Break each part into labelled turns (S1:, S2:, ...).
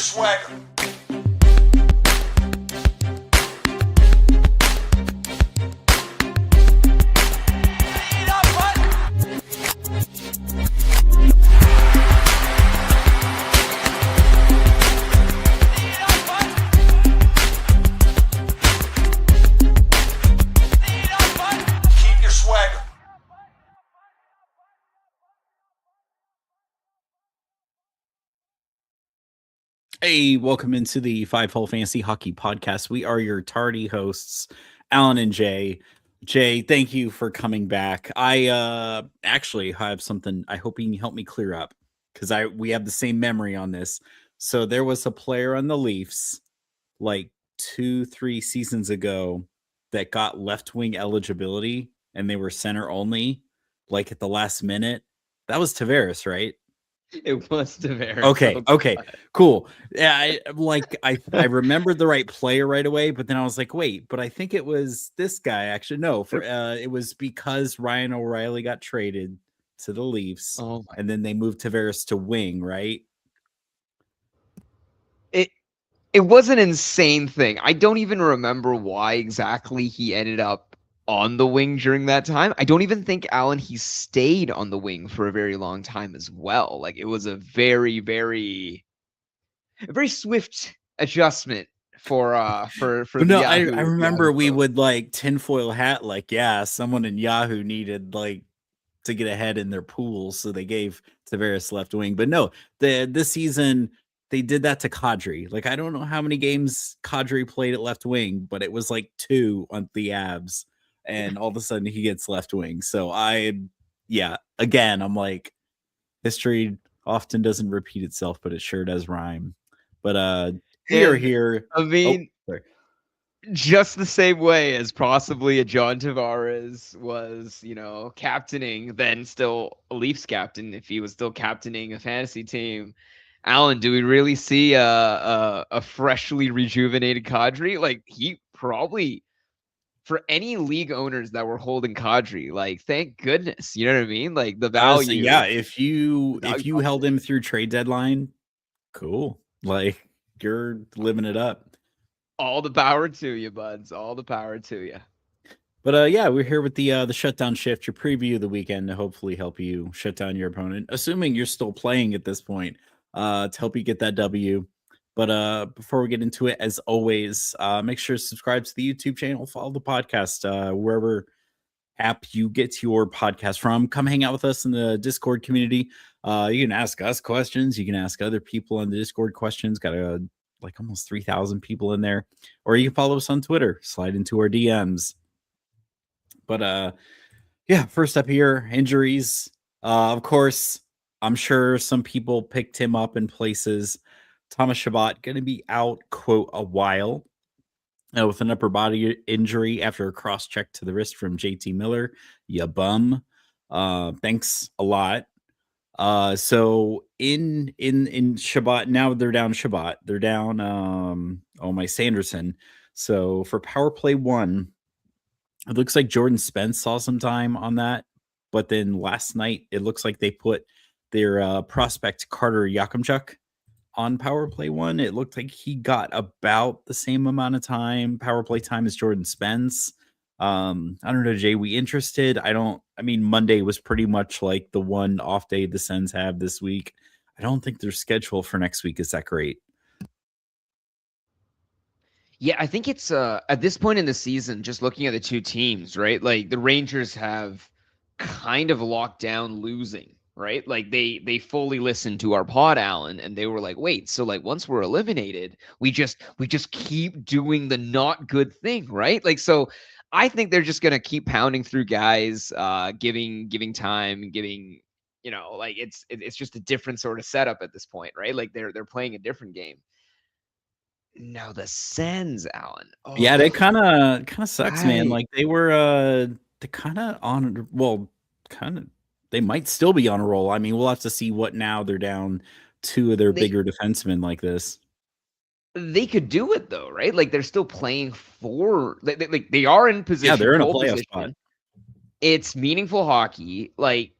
S1: swagger. Keep your swagger.
S2: Hey, welcome into the Five Hole Fantasy Hockey Podcast. We are your tardy hosts, Alan and Jay. Jay, thank you for coming back. I actually have something I hope you can help me clear up because we have the same memory on this. So there was a player on the Leafs like 2-3 seasons ago that got left wing eligibility and they were center only, like at the last minute. That was Tavares, right?
S3: It was Tavares.
S2: Okay, cool. Yeah, I remembered the right player right away, but then I was like, wait, but I think it was this guy. Actually, no, it was because Ryan O'Reilly got traded to the Leafs, and then they moved Tavares to wing, right?
S3: It was an insane thing. I don't even remember why exactly he ended up on the wing during that time. I don't even think, Alan, he stayed on the wing for a very long time as well. Like, it was a very, very swift adjustment for
S2: But
S3: the
S2: no,
S3: Yahoo,
S2: I remember
S3: Yahoo
S2: we
S3: folks.
S2: would like tinfoil hat, like, yeah, someone in Yahoo needed like to get ahead in their pools, so they gave Tavares left wing. But no, this season they did that to Kadri. Like, I don't know how many games Kadri played at left wing, but it was like 2 on the Avs, and all of a sudden he gets left wing. So again, I'm like, history often doesn't repeat itself, but it sure does rhyme. But we are here.
S3: I mean,
S2: sorry.
S3: just the same way as possibly a John Tavares was, captaining, then still a Leafs captain, if he was still captaining a fantasy team. Alan, do we really see a freshly rejuvenated Kadri? Like, he probably, for any league owners that were holding Kadri, like, thank goodness, you know what I mean? Like, the value.
S2: Yeah, if you held him through trade deadline, cool. Like, you're living it up.
S3: All the power to you, buds. All the power to you.
S2: But yeah, we're here with the shutdown shift, your preview of the weekend to hopefully help you shut down your opponent, assuming you're still playing at this point, to help you get that W. But before we get into it, as always, make sure to subscribe to the YouTube channel, follow the podcast, wherever app you get your podcast from. Come hang out with us in the Discord community. You can ask us questions. You can ask other people on the Discord questions. Got like almost 3,000 people in there. Or you can follow us on Twitter. Slide into our DMs. But yeah, first up here, injuries. Of course, I'm sure some people picked him up in places. Thomas Chabot going to be out, quote, a while. With an upper body injury after a cross check to the wrist from JT Miller. Ya bum. Thanks a lot. So in Chabot, now they're down Chabot. They're down my Sanderson. So for power play 1, it looks like Jordan Spence saw some time on that. But then last night, it looks like they put their prospect Carter Yakimchuk on power play 1. It looked like he got about the same amount of time, power play time, as Jordan Spence. I don't know, Jay, we interested? I mean, Monday was pretty much like the one off day the Sens have this week. I don't think their schedule for next week is that great.
S3: Yeah, I think it's at this point in the season, just looking at the two teams, right? Like, the Rangers have kind of locked down losing, right? Like, they fully listened to our pod, Alan, and they were like, wait, so like once we're eliminated, we just keep doing the not good thing, right? Like, so I think they're just gonna keep pounding through guys, giving time, giving, like, it's just a different sort of setup at this point, right? Like, they're playing a different game. Now the Sens, Alan.
S2: Yeah, they kind of sucks, man. Like, they were they kind of on, well, kind of, they might still be on a roll. I mean, we'll have to see what now they're down 2 of their bigger defensemen like this.
S3: They could do it though, right? Like, they're still playing for, like they are in position.
S2: Yeah, they're in a playoff spot.
S3: It's meaningful hockey. Like,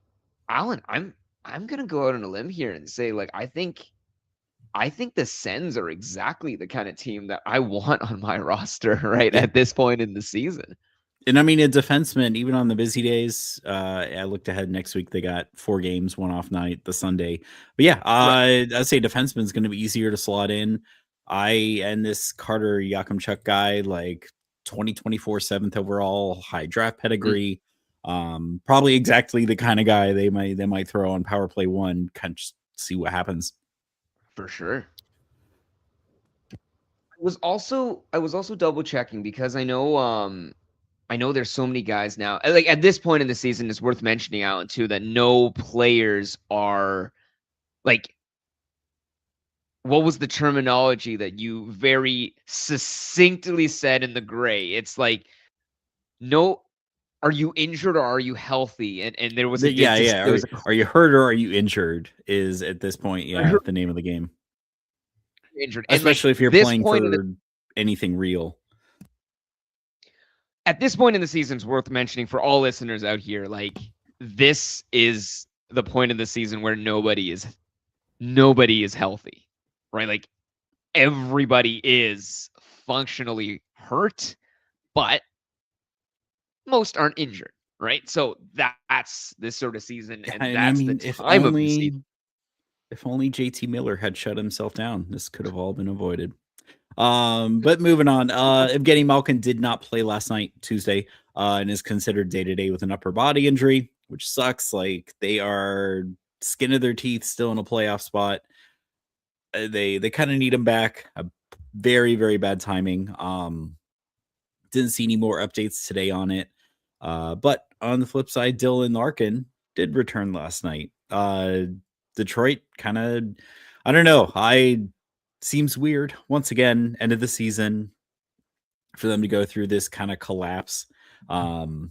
S3: Alan, I'm gonna go out on a limb here and say, like, I think I think the Sens are exactly the kind of team that I want on my roster right
S2: Yeah.
S3: at this point in the season.
S2: And I mean, a defenseman, even on the busy days, I looked ahead next week. They got 4 games, 1 off night, the Sunday. But yeah,
S3: Right.
S2: I'd say defenseman's going to be easier to slot in. And this Carter Yakimchuk guy, like 2024 7th overall, high draft
S3: Mm,
S2: pedigree. Probably exactly the kind of guy they might throw on power play 1, kind of just see what happens.
S3: for sure. I was also double checking because I know there's so many guys now. Like at this point in the season, it's worth mentioning, Alan, too, that no players are like, what was the terminology that you very succinctly said in the gray? It's like, no, are you injured or are you healthy? And there was a
S2: Yeah.
S3: there was a
S2: Are you hurt or are you injured? Is at this point,
S3: I
S2: yeah,
S3: heard
S2: the name of the game.
S3: injured. And like
S2: Especially if you're
S3: this
S2: playing
S3: point in the
S2: for anything real.
S3: at this point in the season, it's worth mentioning for all listeners out here, like this is the point in the season where nobody is healthy, right? Like everybody is functionally hurt, but most aren't injured, right? So that's this sort of season,
S2: Yeah,
S3: and
S2: and I
S3: that's the
S2: mean,
S3: time of the season.
S2: if only JT Miller had shut himself down, this could have all been avoided. But moving on, Evgeny Malkin did not play last night, Tuesday, and is considered day-to-day with an upper body injury, which sucks. Like, they are skin of their teeth still in a playoff spot. They kind of need him back. Very, very bad timing. Didn't see any more updates today on it. But on the flip side, Dylan Larkin did return last night. Detroit kind of, I don't know. Seems weird once again, end of the season for them to go through this kind of collapse.
S3: Hmm.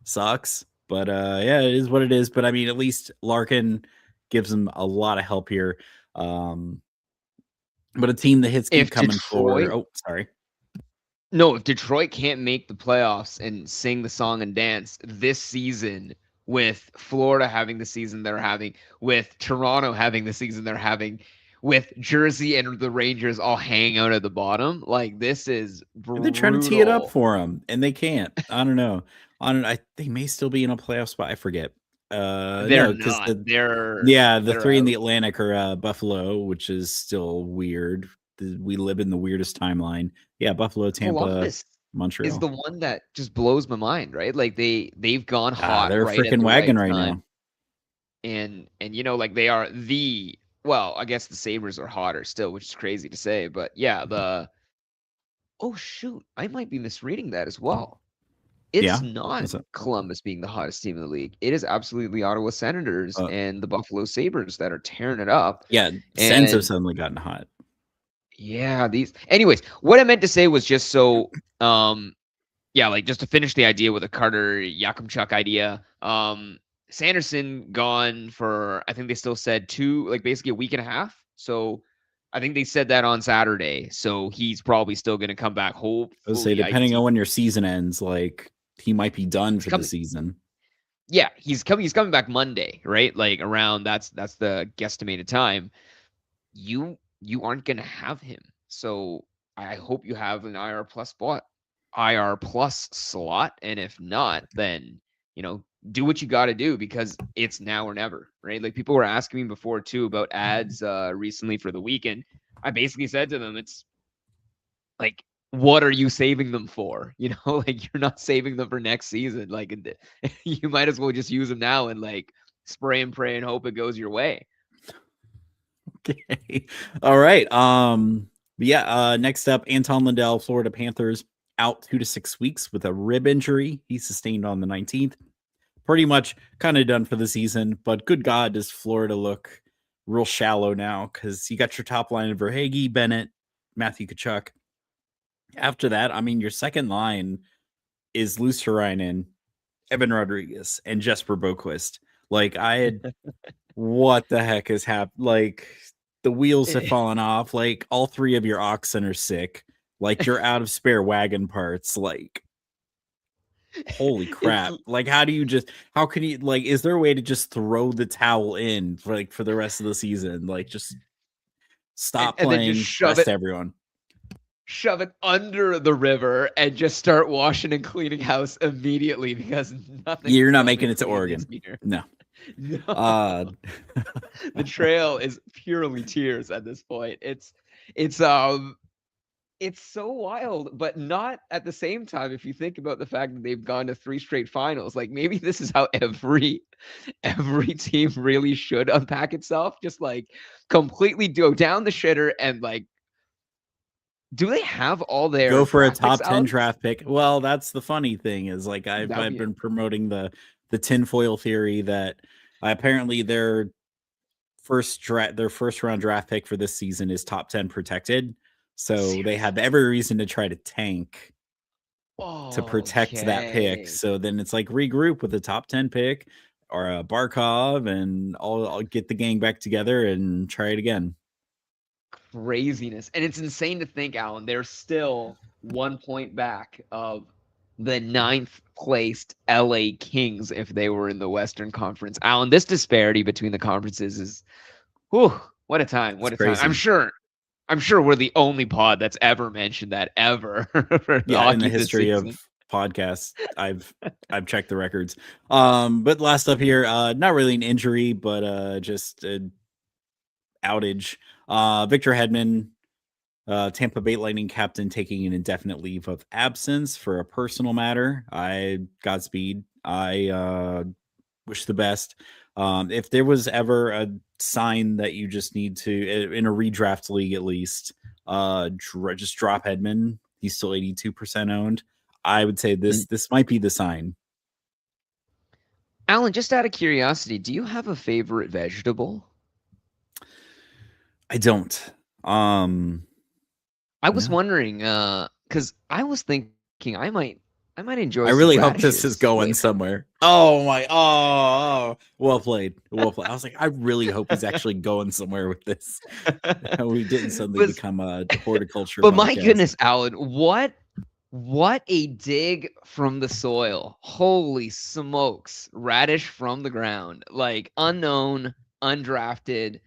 S2: Sucks, but yeah, it is what it is. But I mean, at least Larkin gives them a lot of help here. But a team that hits keep
S3: If
S2: coming for.
S3: Detroit
S2: Oh, sorry.
S3: No, if Detroit can't make the playoffs and sing the song and dance this season, with Florida having the season they're having, with Toronto having the season they're having, with Jersey and the Rangers all hanging out at the bottom, like this is
S2: They're trying to tee it up
S3: brutal.
S2: for them, and they can't. I don't know. They may still be in a playoff spot. I forget.
S3: They're
S2: No, because
S3: not.
S2: the
S3: They're
S2: 3 in
S3: out.
S2: the Atlantic are Buffalo, which is still weird. We live in the weirdest timeline. Yeah, Buffalo, Tampa,
S3: Columbus is
S2: Montreal.
S3: the one that just blows my mind, right? Like they've gone hot
S2: They're a
S3: right at
S2: freaking
S3: the right
S2: wagon right
S3: time.
S2: now.
S3: And like they are the well, I guess the Sabres are hotter still, which is crazy to say, but yeah, oh shoot, I might be misreading that as well. It's
S2: Yeah.
S3: not
S2: What's up?
S3: Columbus being the hottest team in the league. It is absolutely Ottawa Senators
S2: Uh,
S3: and the Buffalo Sabres that are tearing it up.
S2: yeah, Sens have
S3: And
S2: suddenly gotten hot.
S3: yeah, anyways, what I meant to say was just so yeah, like just to finish the idea with a Carter Yakimchuk idea. Sanderson gone for, I think they still said basically a week and a half. So I think they said that on Saturday. So he's probably still going to come back.
S2: I would say,
S3: Hopefully,
S2: depending on when your season ends, like he might be done
S3: he's
S2: for the
S3: coming.
S2: season.
S3: Yeah, he's coming. He's coming back Monday, right? Like around that's the guesstimated time. You aren't going to have him. So I hope you have an IR plus slot, and if not, then do what you got to do because it's now or never, right? Like people were asking me before too about ads recently for the weekend. I basically said to them, it's like, what are you saving them for? Like you're not saving them for next season. Like you might as well just use them now and like spray and pray and hope it goes your way.
S2: Okay. All right. Yeah, next up, Anton Lindell, Florida Panthers, out 2 to 6 weeks with a rib injury he sustained on the 19th. Pretty much kind of done for the season, but good God, does Florida look real shallow now because you got your top line of Verhaeghe, Bennett, Matthew Tkachuk. After that, I mean, your second line is Luosterainen, Evan Rodriguez, and Jesper Boquist. Like, what the heck has happened? Like, the wheels have fallen off. Like, all 3 of your oxen are sick. Like, you're out of spare wagon parts. Like, holy
S3: It's
S2: crap. Like, how can you, like, is there a way to just throw the towel in for the rest of the season? Like, just Stop
S3: and then
S2: playing,
S3: just
S2: rest everyone.
S3: shove it under the river and just start washing and cleaning house immediately because nothing.
S2: You're not making it to Oregon.
S3: Here.
S2: No.
S3: No. The trail is purely tears at this point. It's so wild, but not at the same time. If you think about the fact that they've gone to 3 straight finals, like maybe this is how every team really should unpack itself. Just like completely go down the shitter and like. Do they have all their
S2: go for a
S3: draft
S2: top 10 draft pick? Well, that's the funny thing is like I've been promoting the tinfoil theory that apparently their first round draft pick for this season is top 10 protected. So
S3: Seriously?
S2: they have every reason to try to tank to protect that pick. So then it's like regroup with a top 10 pick or a Barkov and I'll get the gang back together and try it again.
S3: Craziness. And it's insane to think, Alan, they're still 1 point back of the 9th placed LA Kings if they were in the Western Conference. Alan, this disparity between the conferences is, whew, what a time. What a time. I'm sure we're the only pod that's ever mentioned that ever.
S2: In the history of podcasts, I've checked the records. But last up here, not really an injury, but just an outage. Victor Hedman, Tampa Bay Lightning captain, taking an indefinite leave of absence for a personal matter. Godspeed. I wish the best. If there was ever a sign that you just need to, in a redraft league at least, just drop Hedman. He's still 82% owned. I would say this might be the sign.
S3: Alan, just out of curiosity, do you have a favorite vegetable?
S2: I don't.
S3: I was wondering, because I was thinking I might enjoy.
S2: I really hope this is going somewhere. Oh my! Oh, well played, well played. I was like, I really hope he's actually going somewhere with this. We didn't suddenly become a horticulture.
S3: But podcast. My goodness, Alan, what a dig from the soil! Holy smokes, radish from the ground, like unknown, undrafted,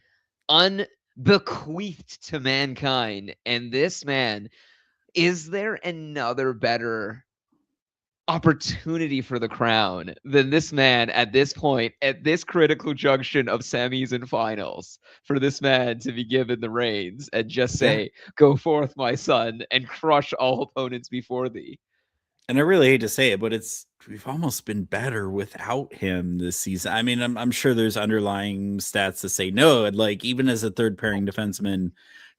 S3: bequeathed to mankind. And this man, is there another better opportunity for the crown than this man at this point, at this critical junction of semis and finals, for this man to be given the reins and just say, go forth, my son, and crush all opponents before thee?
S2: And I really hate to say it, but we've almost been better without him this season. I mean, I'm sure there's underlying stats to say no. Like even as a third pairing defenseman,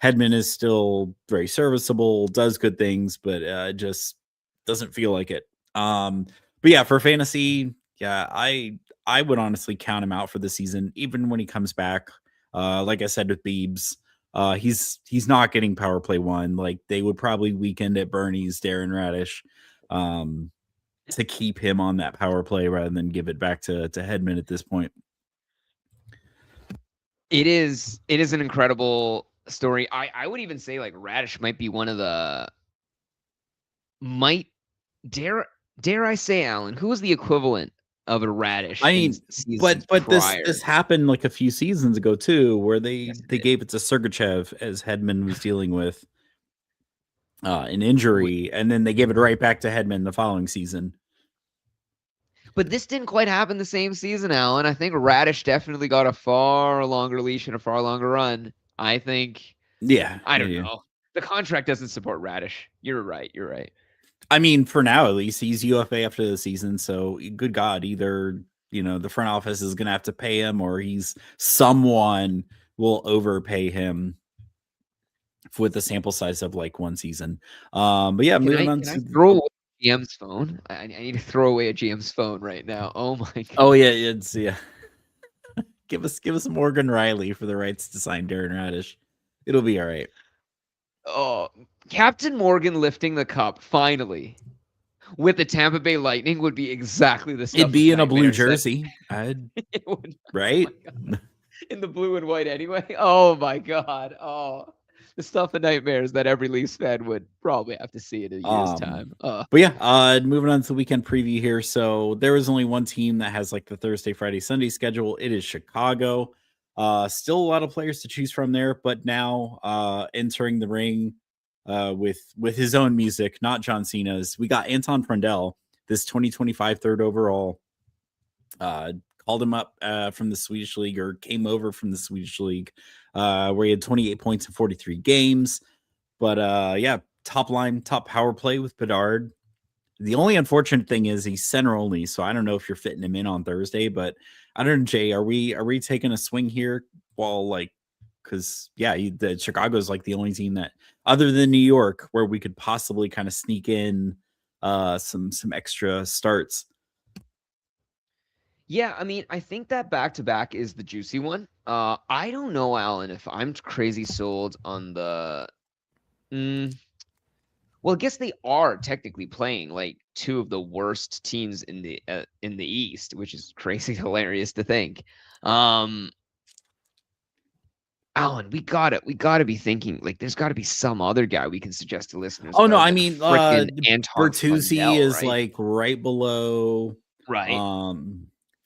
S2: Hedman is still very serviceable, does good things, but just doesn't feel like it. But yeah, for fantasy, I would honestly count him out for the season, even when he comes back. Like I said with Biebs, he's not getting power play 1. Like they would probably weekend at Bernie's Darren Radish. To keep him on that power play rather than give it back to Hedman at this point.
S3: It is an incredible story. I would even say like Radish might be one of the dare I say, Alan, who was the equivalent of a Radish?
S2: I mean, but this happened like a few seasons ago too, where they gave it to Sergachev as Hedman was dealing with an injury, and then they gave it right back to Hedman the following season.
S3: But this didn't quite happen the same season, Alan. I think Radish definitely got a far longer leash and a far longer run. I think.
S2: Yeah.
S3: I don't know. The contract doesn't support Radish. You're right.
S2: I mean, for now, at least he's UFA after the season. So good God, either, the front office is going to have to pay him or someone will overpay him with the sample size of like one season. But yeah, moving on to
S3: throw away GM's phone. I need to throw away a GM's phone right now. Oh my God.
S2: Oh yeah. Give us Morgan Riley for the rights to sign Darren Radish. It'll be all right.
S3: Oh, Captain Morgan lifting the cup finally with the Tampa Bay Lightning would be exactly the stuff.
S2: It'd be in a blue jersey.
S3: It would,
S2: right?
S3: Oh in the blue and white anyway. Oh my God. Oh, the stuff of nightmares that every Leafs fan would probably have to see in a year's time.
S2: But yeah, moving on to the weekend preview here. So there was only one team that has like the Thursday, Friday, Sunday schedule. It is Chicago. Still a lot of players to choose from there, but now entering the ring with his own music, not John Cena's. We got Anton Prundell, this 2025 third overall. Called him up from the Swedish league, or came over from the Swedish league, where he had 28 points in 43 games. But yeah, top line, top power play with Bedard. The only unfortunate thing is he's center only, so I don't know if you're fitting him in on Thursday. But I don't know, Jay, are we taking a swing here? Well, like, because yeah, the Chicago's like the only team that, other than New York, where we could possibly kind of sneak in some extra starts.
S3: Yeah, I mean, I think that back-to-back is the juicy one. I don't know, Alan, if I'm crazy sold on the. Well, I guess they are technically playing like two of the worst teams in the East, which is crazy hilarious to think. Alan, we gotta be thinking like there's got to be some other guy we can suggest to listeners.
S2: Oh no,
S3: other
S2: I
S3: than
S2: mean,
S3: frickin' Anton
S2: Bertuzzi
S3: Prundell,
S2: is
S3: right?
S2: like right below
S3: Right.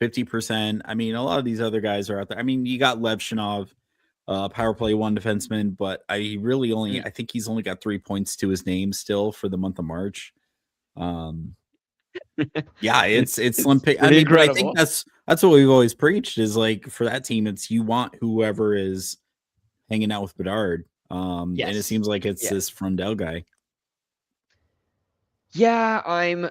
S2: 50%. I mean, a lot of these other guys are out there. I mean, you got Levshinov, power play one defenseman, but I really only, I think he's only got 3 points to his name still for the month of March. Yeah, it's slim pick. I mean, but I think that's what we've always preached is like for that team, it's you want whoever is hanging out with Bedard. And it seems like it's this Frundell guy.
S3: Yeah, I'm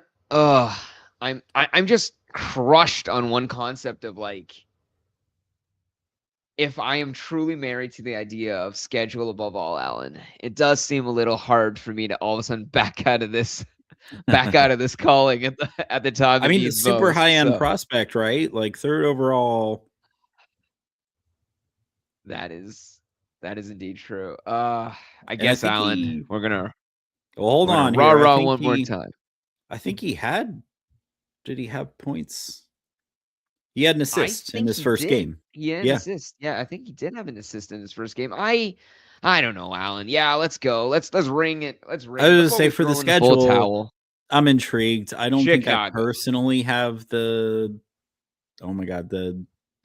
S3: just crushed on one concept of like, if I am truly married to the idea of schedule above all, Alan, it does seem a little hard for me to all of a sudden back out of this calling at the time.
S2: I mean, it's super high end prospect, right? Like third overall.
S3: That is indeed true. I guess, Alan, we're gonna
S2: hold on
S3: rah
S2: here.
S3: One more time.
S2: I think he had. Did he have points? He had an assist in his first game.
S3: He had an assist. Yeah, I think he did have an assist in his first game. I don't know, Alan. Yeah, let's go. Let's ring it. Let's ring.
S2: I was gonna say for the schedule, I'm intrigued. I don't think I personally have the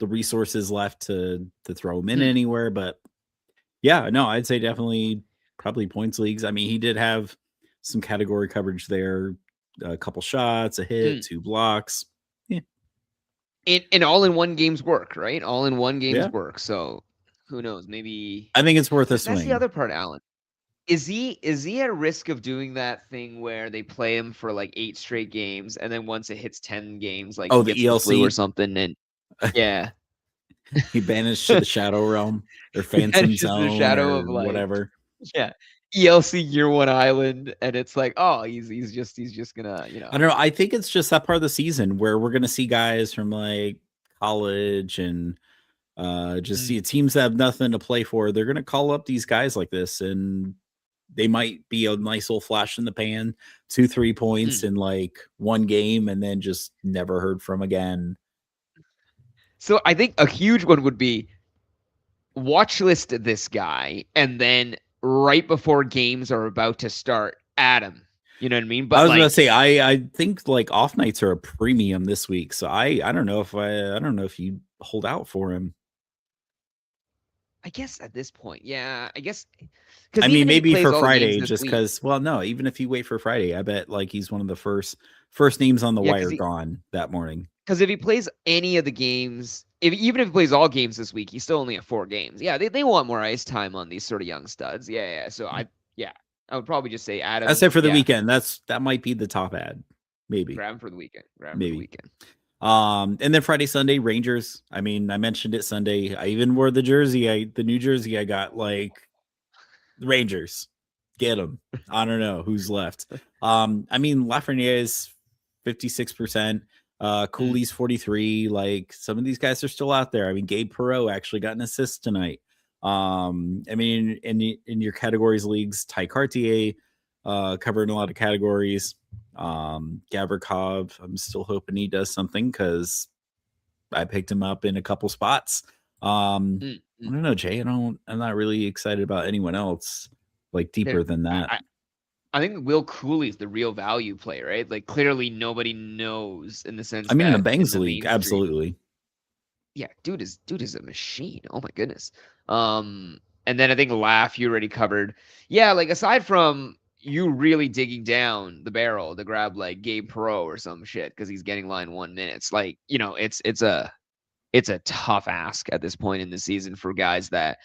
S2: resources left to throw him in anywhere. But yeah, no, I'd say definitely probably points leagues. I mean, he did have some category coverage there, a couple shots, a hit, 2 blocks. Yeah.
S3: And all in one game's work, right? All in one game's work. So who knows? Maybe
S2: I think it's worth a swing.
S3: That's the other part, Alan. Is he at risk of doing that thing where they play him for like 8 straight games, and then once it hits 10 games, like
S2: the ELC
S3: or something, and
S2: he banished to the Shadow Realm or Phantom Zone, the shadow of like, whatever.
S3: Yeah, ELC Year One Island, and it's like, oh, he's just gonna, you know.
S2: I don't know. I think it's just that part of the season where we're gonna see guys from like college and just see teams that have nothing to play for. They're gonna call up these guys like this, and they might be a nice little flash in the pan, 2-3 points in like one game, and then just never heard from again.
S3: So I think a huge one would be watch list this guy, and then right before games are about to start, Adam. You know what I mean? But
S2: I was gonna say I think like off nights are a premium this week, so I don't know if you hold out for him.
S3: I guess at this point, yeah. I guess.
S2: I mean, maybe for Friday, just because. Well, no. Even if you wait for Friday, I bet like he's one of the first names on the wire gone that morning.
S3: Because if he plays any of the games, even if he plays all games this week, he's still only at 4 games. Yeah, they want more ice time on these sort of young studs. Yeah. So I would probably just say Adam.
S2: I said for the weekend. That might be the top ad. Maybe
S3: grab him for the weekend.
S2: And then Friday, Sunday, Rangers. I mean, I mentioned it Sunday. I even wore the jersey. The new jersey I got. Like Rangers, get them. I don't know who's left. I mean, Lafreniere is 56%. Cooley's 43. Like some of these guys are still out there. I mean, Gabe Perreault actually got an assist tonight. I mean, in your categories leagues, Ty Cartier covering a lot of categories. Gavrikov, I'm still hoping he does something because I picked him up in a couple spots. I don't know, Jay. I'm not really excited about anyone else like deeper than that.
S3: I think Will Cooley is the real value play, right? Like clearly nobody knows in the sense.
S2: I mean, in the Bangs league, absolutely.
S3: yeah, dude is a machine. Oh my goodness. And then I think Laugh you already covered. Yeah, like aside from you really digging down the barrel to grab like Gabe Perreault or some shit because he's getting line 1 minutes, like it's a tough ask at this point in the season for guys that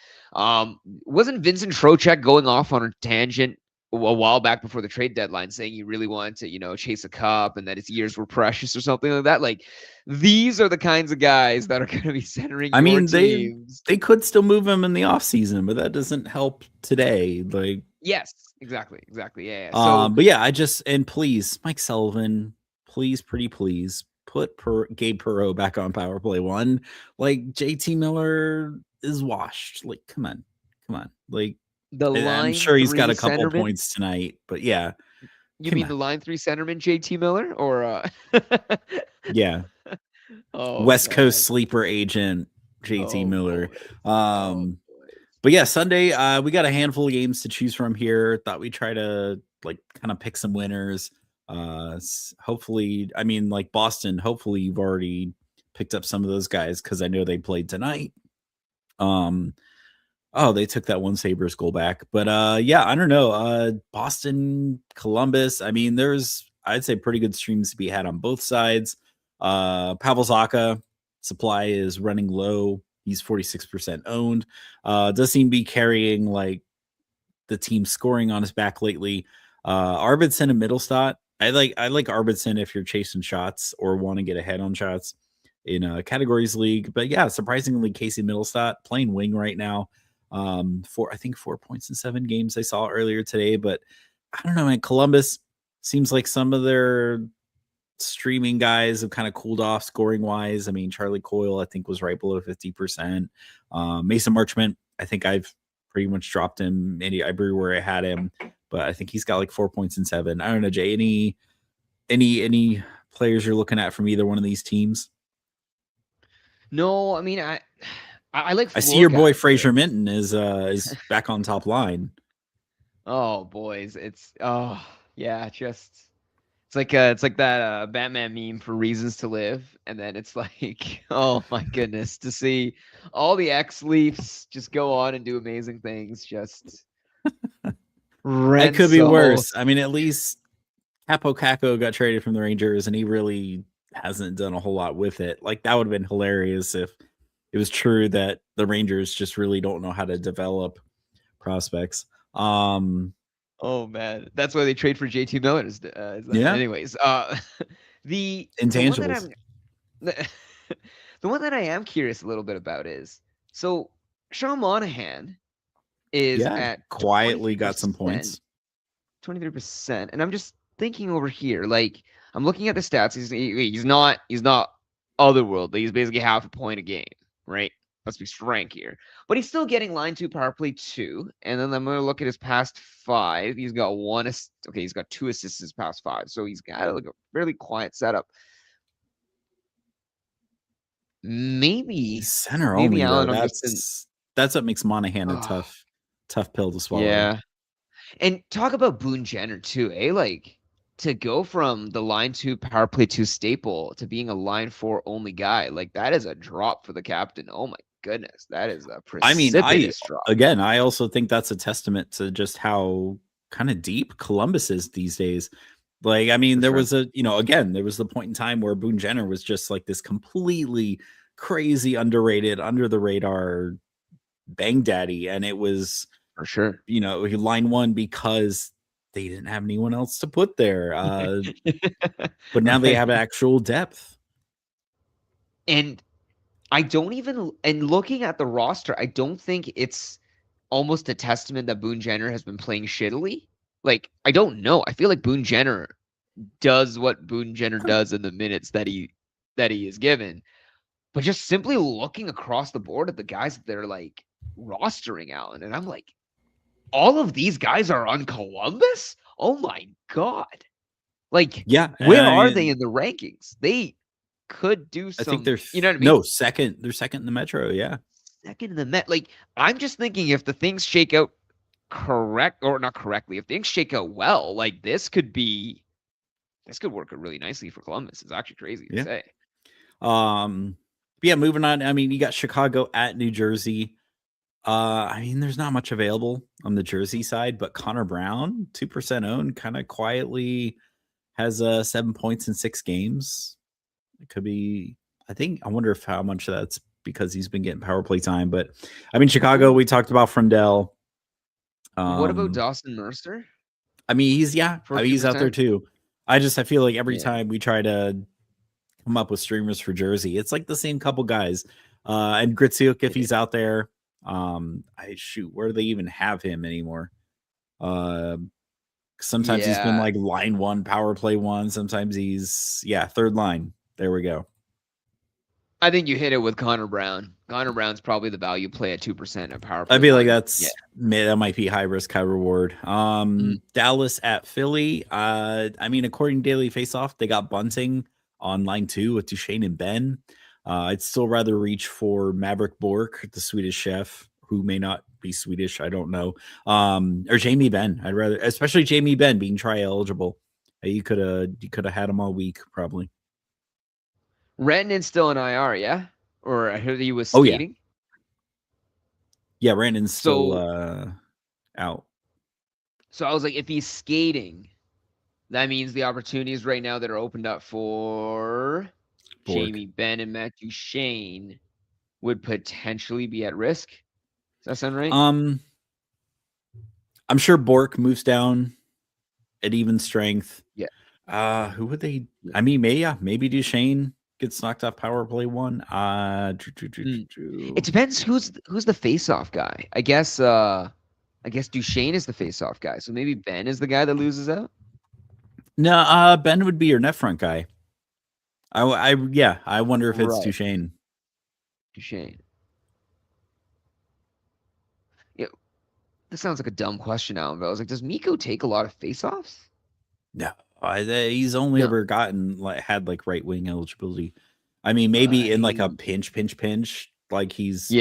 S3: wasn't Vincent Trocheck going off on a tangent a while back before the trade deadline saying he really wanted to, chase a cup and that his years were precious or something like that. Like these are the kinds of guys that are going to be centering
S2: I
S3: your
S2: mean,
S3: teams.
S2: they could still move him in the offseason, but that doesn't help today. Like,
S3: Yes, exactly. Yeah. So
S2: but yeah, and please, Mike Sullivan, please, pretty please, put Gabe Perreault back on power play 1. Like JT Miller is washed. Like, come on. Like,
S3: the
S2: I'm
S3: line
S2: sure he's got
S3: 3
S2: a couple
S3: centerman.
S2: points tonight, but yeah,
S3: You
S2: come
S3: mean
S2: on.
S3: the line 3 centerman JT Miller or
S2: Yeah.
S3: Oh
S2: West
S3: man.
S2: Coast sleeper agent JT
S3: Oh
S2: Miller.
S3: boy. Oh boy.
S2: But yeah, Sunday, we got a handful of games to choose from here. Thought we'd try to like kind of pick some winners. Hopefully, I mean, like Boston, hopefully you've already picked up some of those guys because I know they played tonight. Oh, they took that one Sabres goal back. But yeah, I don't know. Boston, Columbus. I mean, I'd say pretty good streams to be had on both sides. Pavel Zacha supply is running low. He's 46% owned. Does seem to be carrying like the team scoring on his back lately. Arvidsson and Middlestat. I like Arvidsson if you're chasing shots or want to get ahead on shots in a categories league. But yeah, surprisingly, Casey Middlestat playing wing right now. I think 4 points in 7 games I saw earlier today. But I don't know, man. Columbus seems like some of their streaming guys have kind of cooled off scoring wise. I mean, Charlie Coyle, I think, was right below 50%. Mason Marchment, I think I've pretty much dropped him everywhere I had him, but I think he's got like 4 points in 7. I don't know, Jay, any players you're looking at from either one of these teams?
S3: No, I mean I like.
S2: I see your boy
S3: guys,
S2: Fraser Minton is back on top line.
S3: Oh boys, it's yeah, just it's like that Batman meme for Reasons to Live, and then it's like, oh my goodness, to see all the ex-Leafs just go on and do amazing things, just
S2: It could be
S3: Renzo.
S2: worse. I mean, at least Capo Caco got traded from the Rangers, and he really hasn't done a whole lot with it. Like, that would have been hilarious if it was true that the Rangers just really don't know how to develop prospects.
S3: Oh man, that's why they trade for JT Miller. Is that?
S2: Yeah.
S3: Anyways, the
S2: Intangibles.
S3: one that the one that I am curious a little bit about is so Sean Monahan is at
S2: quietly got some points.
S3: 23%, and I'm just thinking over here, like I'm looking at the stats. He's not otherworldly. He's basically half a point a game, right? Let's be frank here. But he's still getting line 2 power play 2. And then I'm going to look at his past 5. He's got he's got 2 assists his past 5. So he's got like a fairly quiet setup. Maybe
S2: center only,
S3: Alan
S2: though. That's what makes Monahan a tough pill to swallow.
S3: Yeah. And talk about Boone Jenner too, eh? Like to go from the line 2 power play 2 staple to being a line 4 only guy, like that is a drop for the captain. Oh my goodness, that is a precipitous drop.
S2: Again, I also think that's a testament to just how kind of deep Columbus is these days. Like, I mean, there was there was the point in time where Boone Jenner was just like this completely crazy, underrated, under the radar bang daddy. And it was
S3: for sure,
S2: line 1 because they didn't have anyone else to put there. But now they have actual depth.
S3: And looking at the roster, I don't think it's almost a testament that Boone Jenner has been playing shittily. Like, I don't know. I feel like Boone Jenner does what Boone Jenner does in the minutes that he is given. But just simply looking across the board at the guys that they're like rostering, Alan, and I'm like, all of these guys are on Columbus? Oh my God. Like, where are they in the rankings? They could do some.
S2: I think they're
S3: you know what I mean?
S2: No, second. They're second in the Metro. Yeah,
S3: second in the Met. Like, I'm just thinking if the things shake out not correctly, if things shake out well, like this could work out really nicely for Columbus. It's actually crazy to say.
S2: yeah, moving on. I mean, you got Chicago at New Jersey. I mean, there's not much available on the Jersey side, but Connor Brown, 2% owned, kind of quietly has 7 points in 6 games. It could be, I wonder if how much that's because he's been getting power play time. But I mean, Chicago, we talked about Frendell.
S3: What about Dawson Mercer?
S2: I mean, he's out there too. I feel like every time we try to come up with streamers for Jersey, it's like the same couple guys. And Gritsyuk, if he's out there, where do they even have him anymore? Sometimes he's been like line 1, power play 1. Sometimes he's third line. There we go.
S3: I think you hit it with Connor Brown. Connor Brown's probably the value play at 2% at power play.
S2: I feel like that might be high risk, high reward. Dallas at Philly. I mean, according to Daily Faceoff, they got Bunting on line 2 with Duchesne and Ben. I'd still rather reach for Maverick Bork, the Swedish chef, who may not be Swedish. I don't know. Or Jamie Benn. I'd rather, especially Jamie Benn being tri-eligible. You could have had him all week probably.
S3: Rantanen's still in IR, yeah? Or I heard he was skating.
S2: Yeah, Rantanen's still out.
S3: So I was like, if he's skating, that means the opportunities right now that are opened up for Jamie Benn and Matt Duchesne would potentially be at risk. Does that sound right?
S2: I'm sure Bork moves down at even strength.
S3: Yeah.
S2: Who would they? I mean, maybe Duchesne gets knocked off power play 1.
S3: It depends who's the face-off guy. I guess Duchesne is the face-off guy. So maybe Ben is the guy that loses out.
S2: No, Ben would be your net front guy. I wonder if it's Duchesne.
S3: Duchesne. Yeah, this sounds like a dumb question, Alan. But I was like, does Mikko take a lot of face-offs?
S2: No, he's only ever had right wing eligibility. I mean, maybe in like a pinch, like he's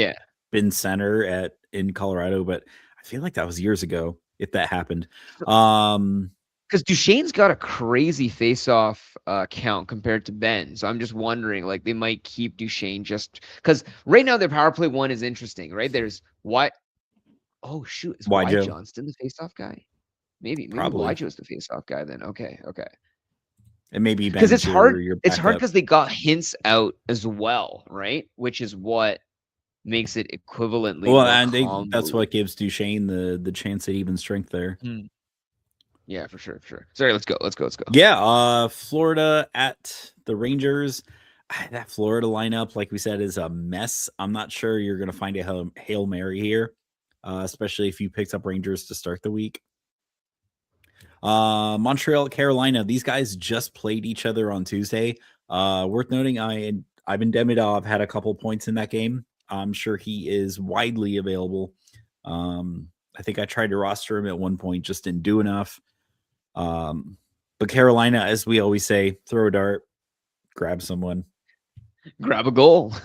S2: been center in Colorado, but I feel like that was years ago if that happened.
S3: Because Duchesne's got a crazy face-off count compared to Ben, so I'm just wondering, like, they might keep Duchesne just because right now their power play 1 is interesting, right? There's what? Oh shoot, is Wyatt Johnston the face-off guy? Maybe Wyatt's the face-off guy then. Okay.
S2: And maybe
S3: because it's hard. It's hard because they got Hintz out as well, right? Which is what makes it equivalently.
S2: Well, and that's what gives Duchesne the chance at even strength there.
S3: Yeah, for sure. Sorry, let's go.
S2: Yeah, Florida at the Rangers. That Florida lineup, like we said, is a mess. I'm not sure you're going to find a Hail Mary here, especially if you picked up Rangers to start the week. Montreal, Carolina. These guys just played each other on Tuesday. Worth noting, Ivan Demidov had a couple points in that game. I'm sure he is widely available. I think I tried to roster him at one point, just didn't do enough. But Carolina, as we always say, throw a dart, grab someone,
S3: grab a goal.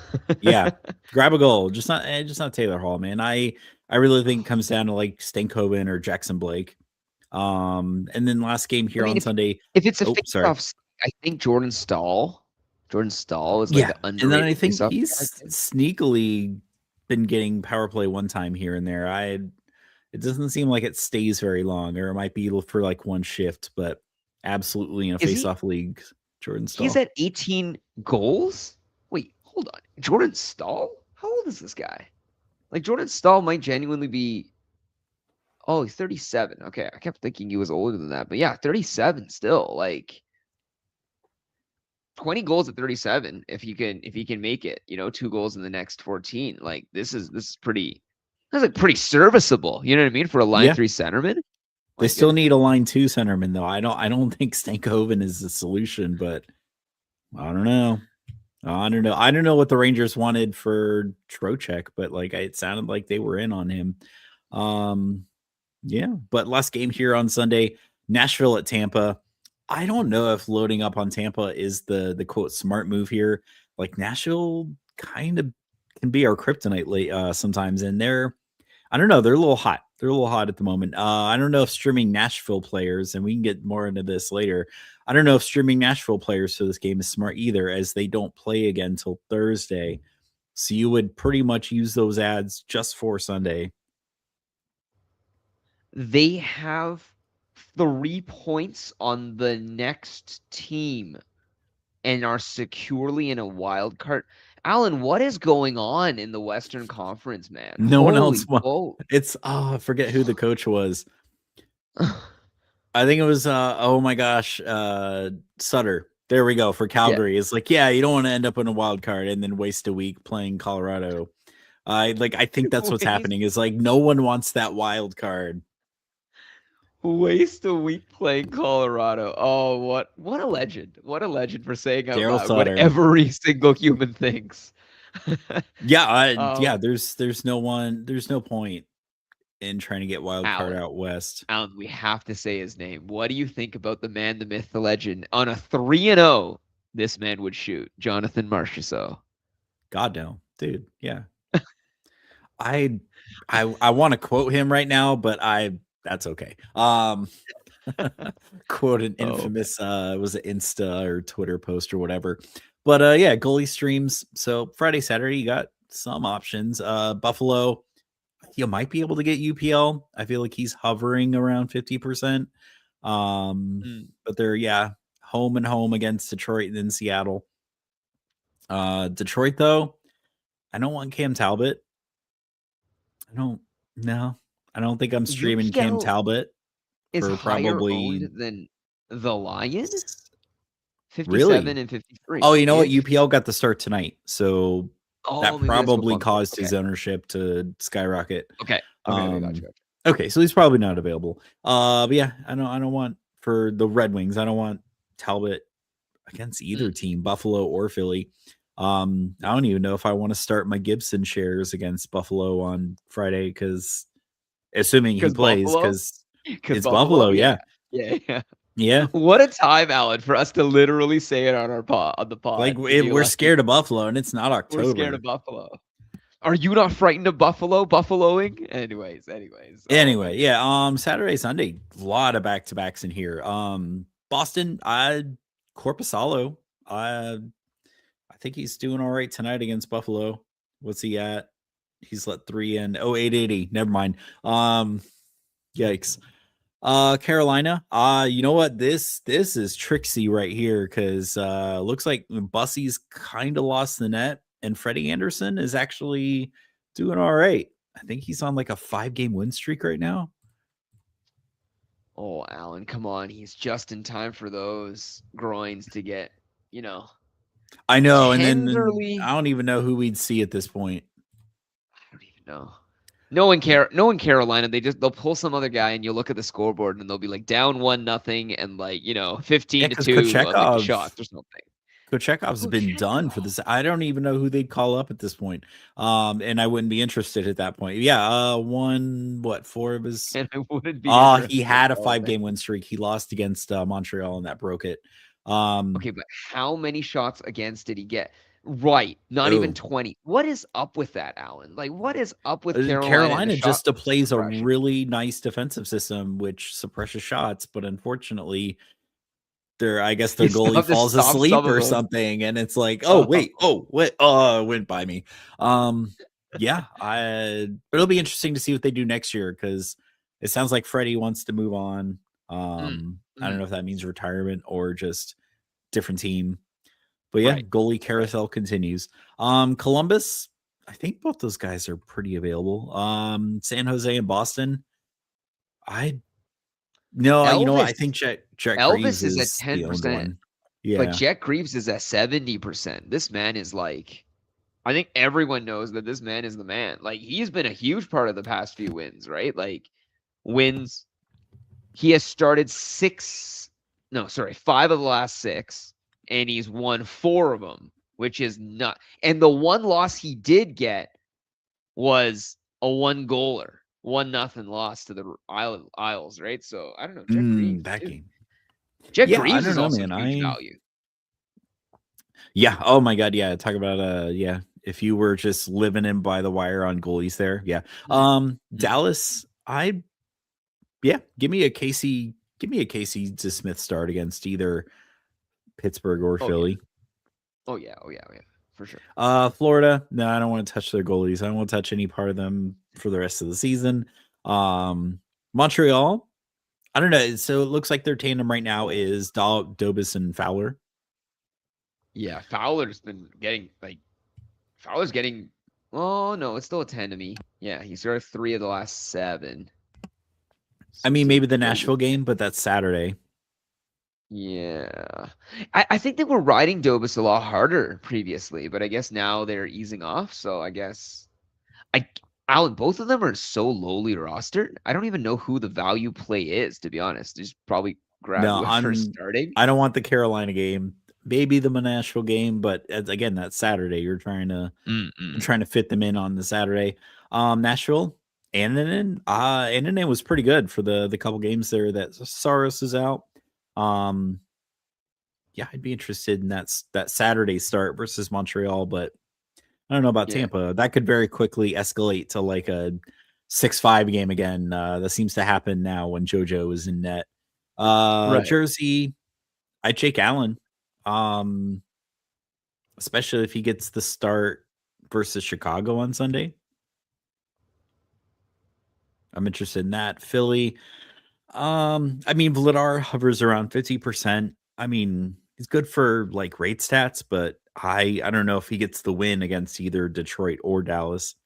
S2: Yeah, grab a goal. Just not Taylor Hall, man. I really think it comes down to like Stankoven or Jackson Blake. And then last game here on Sunday.
S3: If it's a face-off, I think Jordan Staal is like the underrated.
S2: And then I think he's sneakily been getting power play 1 time here and there. It doesn't seem like it stays very long, or it might be for like 1 shift, but absolutely in a face-off league, Jordan Staal.
S3: He's at 18 goals? Wait, hold on. Jordan Staal? How old is this guy? Like, Jordan Staal might genuinely be... Oh, he's 37. Okay, I kept thinking he was older than that. But yeah, 37 still. Like, 20 goals at 37 if he can make it, 2 goals in the next 14. Like, this is pretty... That's like pretty serviceable. You know what I mean? For a line 3 centerman.
S2: They still need a line 2 centerman though. I don't think Stankoven is the solution, but I don't know. I don't know what the Rangers wanted for Trocheck, but like it sounded like they were in on him. Yeah, but last game here on Sunday, Nashville at Tampa. I don't know if loading up on Tampa is the quote smart move here. Like Nashville kind of can be our kryptonite late sometimes, and they're a little hot. They're a little hot at the moment. I don't know if streaming Nashville players, and we can get more into this later. I don't know if streaming Nashville players for this game is smart either, as they don't play again until Thursday. So you would pretty much use those ads just for Sunday.
S3: They have 3 points on the next team and are securely in a wild card. Alan, what is going on in the Western Conference, man?
S2: No one else
S3: Holy moly.
S2: It's I forget who the coach was. I think it was oh my gosh, Sutter. There we go for Calgary. Yeah. It's like, yeah, you don't want to end up in a wild card and then waste a week playing Colorado. I think that's what's happening. Is like no one wants that wild card.
S3: Waste a week playing Colorado. Oh, what a legend. What a legend for saying out loud what every single human thinks.
S2: Yeah, there's no point in trying to get wild card out west.
S3: Alan, we have to say his name. What do you think about the man, the myth, the legend? On a 3-0, this man would shoot. Jonathan Marchessault.
S2: God no, dude. Yeah. I want to quote him right now, but that's okay. Quote an infamous was it Insta or Twitter post or whatever. But yeah, goalie streams. So Friday, Saturday, you got some options. Buffalo, you might be able to get UPL. I feel like he's hovering around 50%. But they're home and home against Detroit and then Seattle. Detroit though, I don't want Cam Talbot. I don't think I'm streaming Cam Talbot.
S3: Is higher owned than the Lions? 57
S2: really?
S3: and 53.
S2: Oh, you know what? UPL got the start tonight, so that probably caused his ownership to skyrocket.
S3: Okay. Gotcha.
S2: Okay, so he's probably not available. But yeah, I don't want for the Red Wings. I don't want Talbot against either team, Buffalo or Philly. I don't even know if I want to start my Gibson shares against Buffalo on Friday because assuming he plays because it's Buffalo. Yeah.
S3: What a time, Alan, for us to literally say it on our on the pod.
S2: Like we're scared of Buffalo, and it's not October.
S3: We're scared of Buffalo. Are you not frightened of buffaloing? Anyways.
S2: Anyway, yeah. Saturday, Sunday, a lot of back-to-backs in here. Boston, Korpisalo. I think he's doing all right tonight against Buffalo. What's he at? He's let 3 in. 880. Never mind. Yikes. Carolina. You know what? This is tricksy right here because looks like Bussy's kind of lost the net, and Freddie Anderson is actually doing all right. I think he's on like a 5-game win streak right now.
S3: Oh, Alan, come on. He's just in time for those groins to get,
S2: I know, and then I don't even know who we'd see at this point.
S3: I don't even know. No one Carolina. They'll pull some other guy, and you'll look at the scoreboard, and they'll be like down 1-0, and 15-2 shots or something.
S2: Kochekov's been done for this. I don't even know who they'd call up at this point. And I wouldn't be interested at that point. Yeah, 4 of his.
S3: And I wouldn't be.
S2: He had a 5-game win streak. He lost against Montreal, and that broke it.
S3: Okay, but how many shots against did he get? Right, not even 20. What is up with that, Alan? Like, what is up with Carolina?
S2: Carolina just plays a really nice defensive system, which suppresses shots, but unfortunately, I guess their goalie falls asleep or something, and it's like, it went by me. But it'll be interesting to see what they do next year because it sounds like Freddie wants to move on. I don't know if that means retirement or just different team. But yeah, goalie carousel continues. Columbus, I think both those guys are pretty available. San Jose and Boston. You know what? I think Jet
S3: Elvis is at 10%. Yeah. But Jet Greaves is at 70%. This man is like, I think everyone knows that this man is the man. Like, he's been a huge part of the past few wins, right? Like, wins. He has started 5 of the last 6, and he's won 4 of them, which is not. And the one loss he did get was a 1-goaler, 1-0 loss to the Isles, right? So I don't know. Jet Greaves,
S2: that game.
S3: Jet Greaves is also huge value.
S2: Yeah. Oh my God. Yeah. Talk about if you were just living in by the wire on goalies there. Yeah. Dallas. Give me a Casey DeSmith start against either Pittsburgh or
S3: Oh yeah.
S2: Philly.
S3: Oh yeah. For sure.
S2: Florida, no, I don't want to touch their goalies. I don't want to touch any part of them for the rest of the season. Montreal, I don't know. So it looks like their tandem right now is Dobis and Fowler.
S3: Yeah, Fowler's getting. Oh no, it's still a 10 to me. Yeah, he's scored 3 of the last 7.
S2: I mean,
S3: So
S2: maybe the
S3: Dobis-
S2: Nashville game, but that's Saturday.
S3: Yeah, I think they were riding Dobis a lot harder previously, but I guess now they're easing off. So I guess I Alan, both of them are so lowly rostered. I don't even know who the value play is, to be honest. Just probably grab
S2: No,
S3: whoever's starting.
S2: I don't want the Carolina game. Maybe the Nashville game, but again, that's Saturday. You're trying to fit them in on the Saturday. Nashville, Annunen was pretty good for the couple games there that Saros is out. Yeah, I'd be interested in that Saturday start versus Montreal, but I don't know about Tampa. That could very quickly escalate to like a 6-5 game again. That seems to happen now when JoJo is in net.
S3: Right.
S2: Jersey, I'd Jake Allen. Especially if he gets the start versus Chicago on Sunday. I'm interested in that. Philly. I mean, Vladar hovers around 50%. I mean, he's good for like rate stats, but I don't know if he gets the win against either Detroit or Dallas.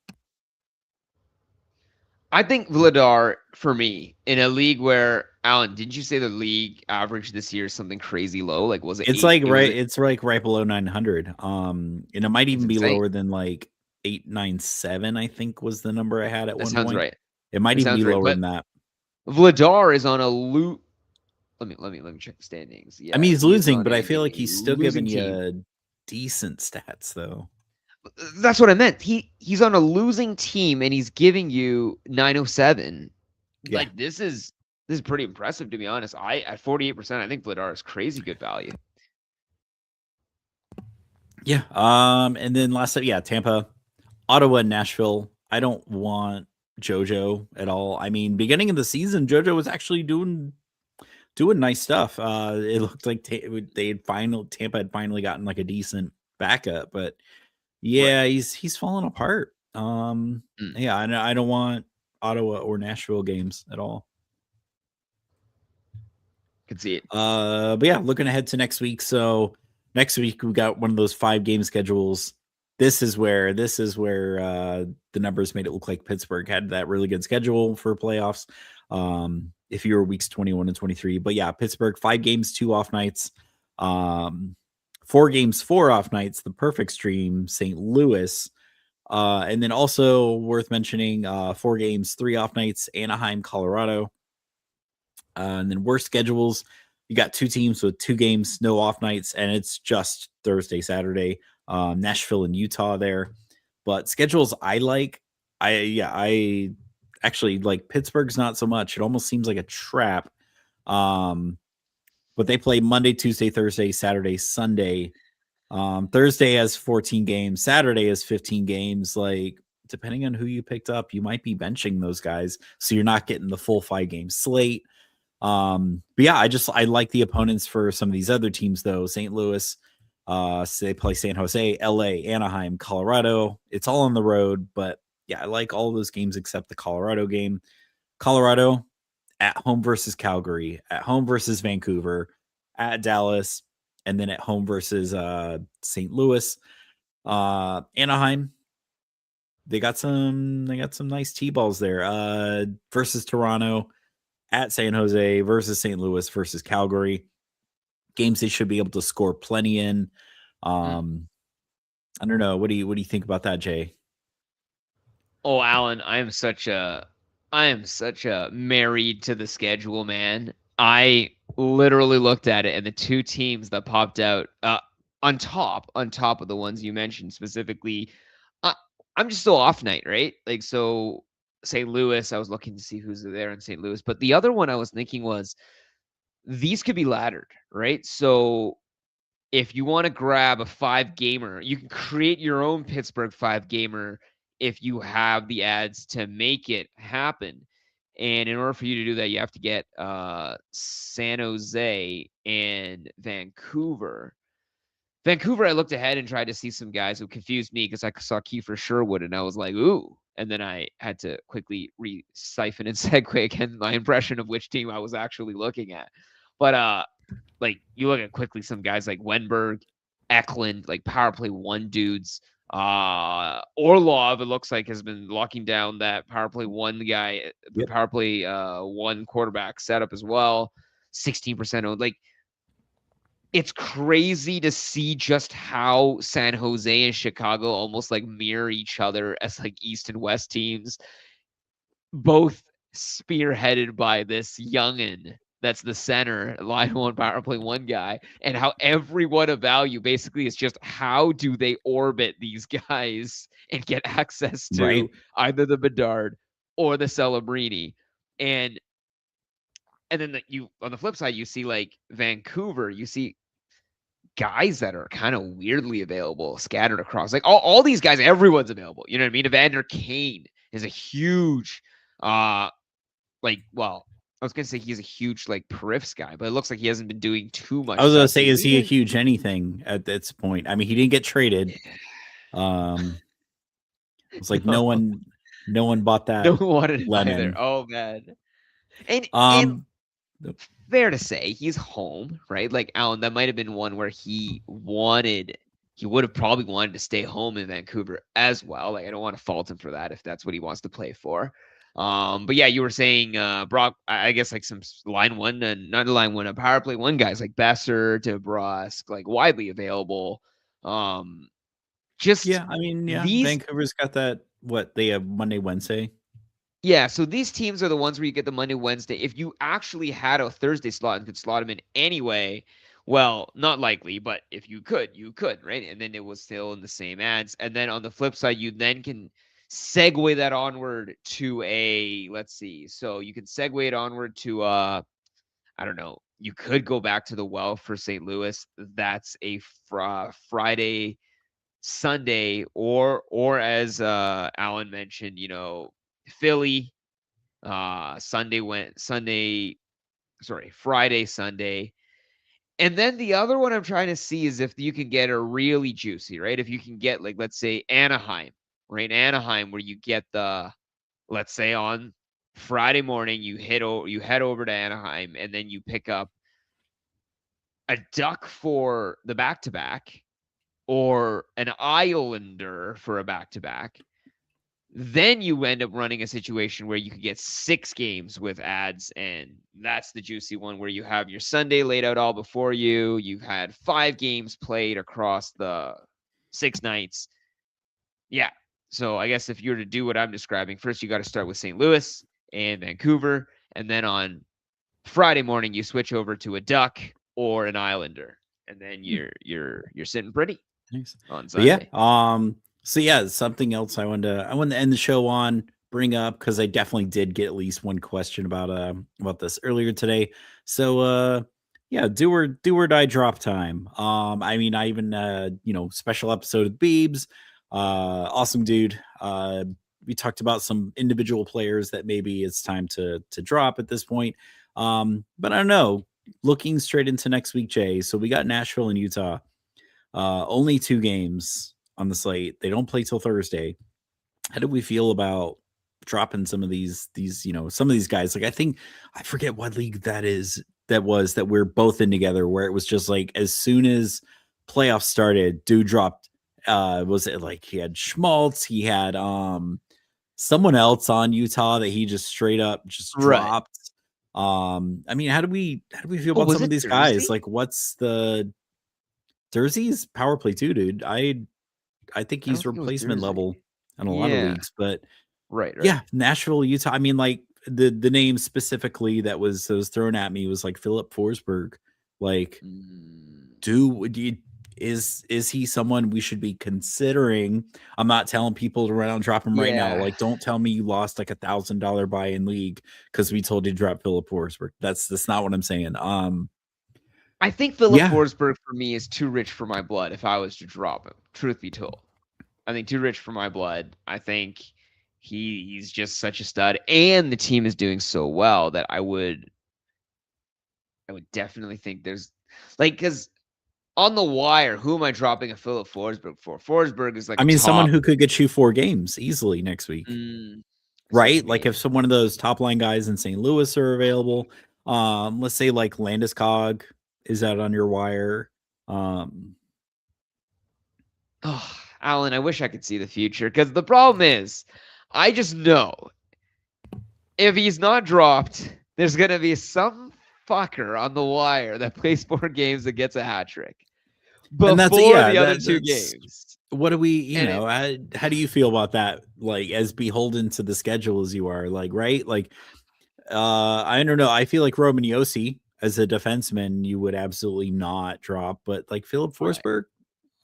S3: I think Vladar, for me, in a league where, Alan, didn't you say the league average this year is something crazy low? Like, was it
S2: It's
S3: 8?
S2: like it's like right below 900. And it might even be
S3: insane.
S2: lower than like 897, I think was the number I had at
S3: That
S2: one
S3: sounds
S2: point.
S3: right.
S2: It might even be
S3: Right.
S2: lower
S3: But
S2: than that.
S3: Vladar is on a loot. Let me check the standings. Yeah,
S2: I mean, he's losing, but I feel
S3: a
S2: like he's still giving
S3: team.
S2: you decent stats, though.
S3: That's what I meant. He's on a losing team and he's giving you 907.
S2: Yeah.
S3: Like this is pretty impressive, to be honest. At 48%, I think Vladar is crazy good value.
S2: Yeah. And then last up, Tampa, Ottawa, and Nashville. I don't want JoJo at all. I mean, beginning of the season, JoJo was actually doing nice stuff. It looked like Tampa had finally gotten like a decent backup, but yeah, right. He's falling apart. Yeah, I don't want Ottawa or Nashville games at all.
S3: Could see it.
S2: But yeah, looking ahead to next week. So next week we got one of those 5-game schedules. This is where the numbers made it look like Pittsburgh had that really good schedule for playoffs. If you were weeks 21 and 23, but yeah, Pittsburgh 5 games, 2 off nights, 4 games, 4 off nights, the perfect stream, St. Louis. And then also worth mentioning 4 games, 3 off nights, Anaheim, Colorado. And then worst schedules, you got 2 teams with 2 games, no off nights, and it's just Thursday, Saturday, Nashville and Utah there. But schedules I like, I actually like Pittsburgh's not so much. It almost seems like a trap. But they play Monday, Tuesday, Thursday, Saturday, Sunday. Thursday has 14 games. Saturday has 15 games. Like, depending on who you picked up, you might be benching those guys. So you're not getting the full 5-game slate. But yeah, I like the opponents for some of these other teams though. St. Louis, so they play San Jose, LA, Anaheim, Colorado. It's all on the road, but yeah, I like all those games except the Colorado game. Colorado at home versus Calgary, at home versus Vancouver, at Dallas, and then at home versus St. Louis. Anaheim, they got some nice T-balls there. Versus Toronto, at San Jose versus St. Louis versus Calgary. Games they should be able to score plenty in. I don't know. What do you think about that, Jay?
S3: Oh, Alan, I am such a married to the schedule, man. I literally looked at it, and the 2 teams that popped out on top of the ones you mentioned specifically, I'm just still off night, right? Like, so St. Louis, I was looking to see who's there in St. Louis, but the other one I was thinking was these could be laddered, right? So if you want to grab a 5-gamer, you can create your own Pittsburgh 5-gamer if you have the ads to make it happen. And in order for you to do that, you have to get San Jose and Vancouver. Vancouver, I looked ahead and tried to see some guys who confused me because I saw Kiefer Sherwood and I was like, ooh. And then I had to quickly siphon and segue again my impression of which team I was actually looking at. But like you look at quickly some guys like Wenberg, Eklund, like power play one dudes. Orlov, it looks like, has been locking down that power play one guy, the
S2: Yep.
S3: power play one quarterback setup as well. 16% owned. Like, it's crazy to see just how San Jose and Chicago almost like mirror each other as like East and West teams, both spearheaded by this youngin that's the center, line one, power play one guy, and how everyone of value basically is just how do they orbit these guys and get access to
S2: Right.
S3: either the Bedard or the Celebrini. And then you on the flip side, you see like Vancouver, you see guys that are kind of weirdly available scattered across like all these guys, everyone's available. You know what I mean? Evander Kane is a huge well, I was gonna say he's a huge like periffs guy, but it looks like he hasn't been doing too much.
S2: I was gonna
S3: Stuff.
S2: say, is he a huge anything at this point? I mean, he didn't get traded. It's like no one bought that
S3: no one wanted it
S2: lemon.
S3: either. Oh man. And fair to say he's home, right? Like Alan, that might have been one where he would have probably wanted to stay home in Vancouver as well. Like I don't want to fault him for that if that's what he wants to play for. But yeah, you were saying Brock, I guess like some line one and not a line one, a power play one guys like Besser, DeBrusque, like widely available. Just
S2: yeah, I mean, yeah, Vancouver's got that. What they have Monday, Wednesday.
S3: Yeah, so these teams are the ones where you get the Monday, Wednesday. If you actually had a Thursday slot and could slot them in anyway, well, not likely, but if you could, right? And then it was still in the same ads. And then on the flip side, you then can segue that onward to let's see. So you can segue it onward to I don't know. You could go back to the well for St. Louis. That's a Friday, Sunday, or as Alan mentioned, Philly, Friday, Sunday. And then the other one I'm trying to see is if you can get a really juicy, right? If you can get like, let's say Anaheim, right? Anaheim, where you get let's say on Friday morning, you head over to Anaheim and then you pick up a Duck for the back-to-back or an Islander for a back-to-back. Then you end up running a situation where you could get 6 games with ads, and that's the juicy one where you have your Sunday laid out all before you. You've had 5 games played across the 6 nights. Yeah. So I guess if you were to do what I'm describing, first you got to start with St. Louis and Vancouver, and then on Friday morning you switch over to a Duck or an Islander, and then you're sitting pretty.
S2: Nice.
S3: On Sunday.
S2: But yeah. So yeah, something else I wanted to end the show on, bring up, because I definitely did get at least one question about this earlier today. So yeah, do or die drop time. I mean, I even special episode of Beebs, awesome dude. We talked about some individual players that maybe it's time to drop at this point. But I don't know. Looking straight into next week, Jay. So we got Nashville and Utah. Only 2 games on the slate. They don't play till Thursday. How do we feel about dropping some of these some of these guys? Like I forget what league that we're both in together, where it was just like as soon as playoffs started, dude dropped was it like he had Schmaltz, he had someone else on Utah that he just straight up just dropped. I mean, how do we feel about some of these guys? Like what's the Jersey's power play too, dude. I think he's replacement level in a lot of leagues, but
S3: right.
S2: Yeah, Nashville, Utah. I mean, like the name specifically that was thrown at me was like Philip Forsberg. Like, is he someone we should be considering? I'm not telling people to run out and drop him right now. Like, don't tell me you lost like $1,000 buy-in league because we told you to drop Philip Forsberg. That's not what I'm saying.
S3: I think Philip Forsberg for me is too rich for my blood if I was to drop him, truth be told. I think too rich for my blood. I think He's just such a stud, and the team is doing so well that I would definitely think there's because on the wire, who am I dropping a Philip Forsberg for? Forsberg is like
S2: I mean, someone
S3: top.
S2: who could get you 4 games easily next week,
S3: I see what you
S2: right? Like
S3: mean.
S2: if some one of those top line guys in St. Louis are available, let's say like Landeskog is out on your wire.
S3: Oh, Alan, I wish I could see the future because the problem is, I just know if he's not dropped, there's gonna be some fucker on the wire that plays 4 games that gets a hat trick
S2: And that's
S3: before the other 2
S2: that's
S3: games.
S2: what do we,
S3: And it,
S2: how do you feel about that? Like as beholden to the schedule as you are, like, right? Like, I don't know. I feel like Roman Yossi as a defenseman, you would absolutely not drop, but like Philip
S3: right.
S2: Forsberg,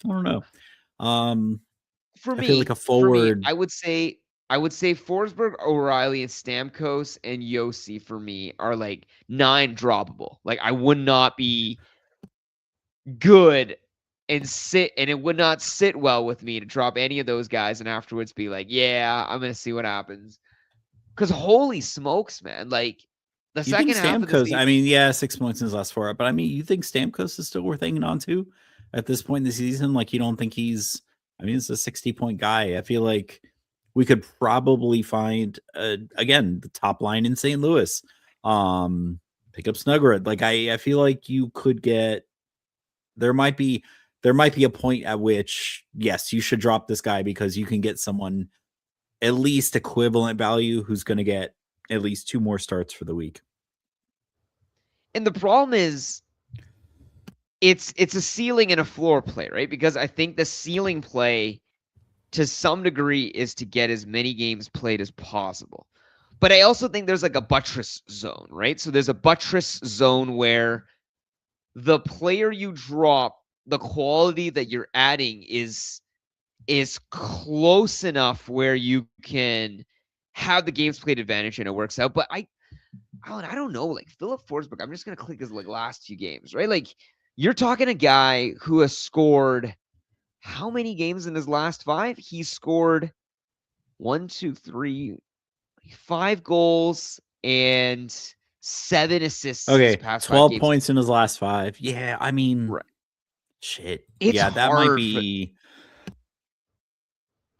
S2: I don't know. Um,
S3: For
S2: I feel like
S3: me,
S2: a forward.
S3: I would say Forsberg, O'Reilly, and Stamkos and Yossi for me are like 9 droppable. Like I would not be good and it would not sit well with me to drop any of those guys and afterwards be like, yeah, I'm gonna see what happens. Because holy smokes, man! Like the
S2: You think
S3: second half of the
S2: Stamkos?
S3: season,
S2: I mean, yeah, 6 points in his last 4, but I mean, you think Stamkos is still worth hanging on to at this point in the season? Like, you don't think he's? I mean, it's a 60-point guy. I feel like we could probably find again the top line in St. Louis. Pick up Snuggerud. Like, I feel like you could get. There might be a point at which yes, you should drop this guy because you can get someone at least equivalent value who's going to get at least 2 more starts for the week.
S3: and the problem is it's a ceiling and a floor play, right? Because I think the ceiling play to some degree is to get as many games played as possible. But I also think there's like a buttress zone, right? So there's a buttress zone where the player you drop, the quality that you're adding is close enough where you can have the games played advantage and it works out. But I don't know, like Philip Forsberg, I'm just gonna click his like last 2 games, right? Like you're talking a guy who has scored how many games in his last 5? He scored 1, 2, 3, 5 goals and 7 assists his
S2: Okay,
S3: past 5
S2: 12
S3: games.
S2: points in his last 5. Yeah, I mean,
S3: Right.
S2: shit.
S3: It's
S2: Yeah, that might
S3: hard for,
S2: be.